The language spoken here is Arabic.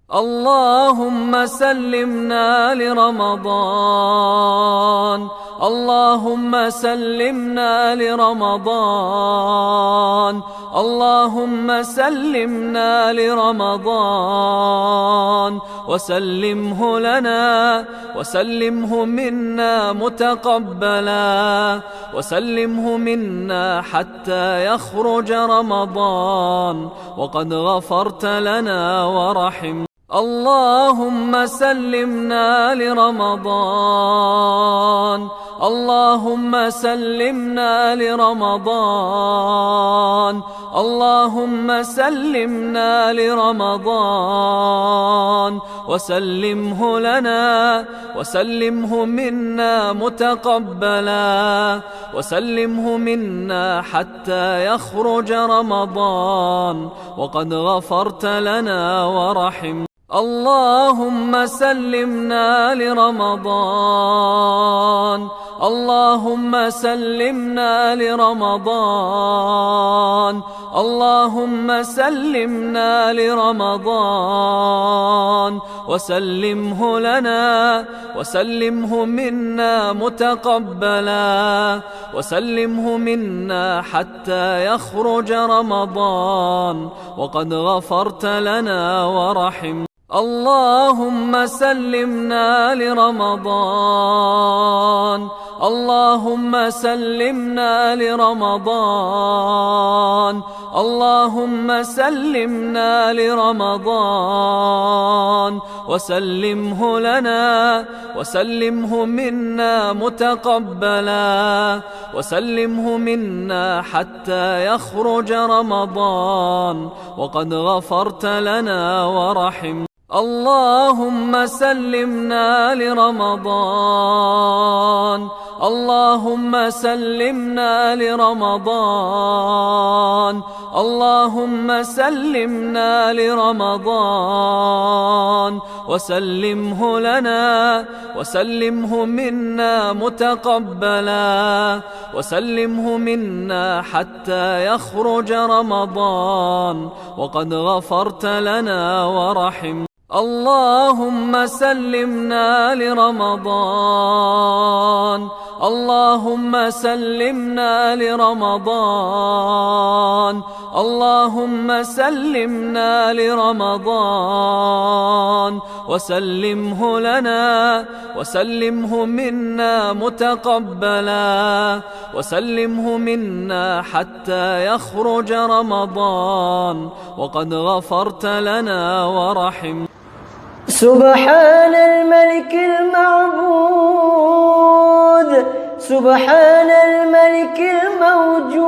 اللهم سلمنا لرمضان، اللهم سلمنا لرمضان، اللهم سلمنا لرمضان، وسلمه لنا وسلمه منا متقبلا، وسلمه منا حتى يخرج رمضان وقد غفرت لنا ورحمت. اللهم سلمنا لرمضان، اللهم سلمنا لرمضان، اللهم سلمنا لرمضان، وسلمه لنا وسلمه منا متقبلا، وسلمه منا حتى يخرج رمضان وقد غفرت لنا ورحمت. اللهم سلمنا لرمضان، اللهم سلمنا لرمضان، اللهم سلمنا لرمضان، وسلمه لنا وسلمه منا متقبلا، وسلمه منا حتى يخرج رمضان وقد غفرت لنا ورحمت. اللهم سلمنا لرمضان، اللهم سلمنا لرمضان، اللهم سلمنا لرمضان، وسلمه لنا وسلمه منا متقبلا، وسلمه منا حتى يخرج رمضان وقد غفرت لنا ورحمت. اللهم سلمنا لرمضان، اللهم سلمنا لرمضان، اللهم سلمنا لرمضان، وسلمه لنا وسلمه منا متقبلا، وسلمه منا حتى يخرج رمضان وقد غفرت لنا ورحمت. اللهم سلمنا لرمضان، اللهم سلمنا لرمضان، اللهم سلمنا لرمضان، وسلمه لنا وسلمه منا متقبلا، وسلمه منا حتى يخرج رمضان وقد غفرت لنا ورحمت. سبحان الملك المعبود، سبحان الملك الموجود،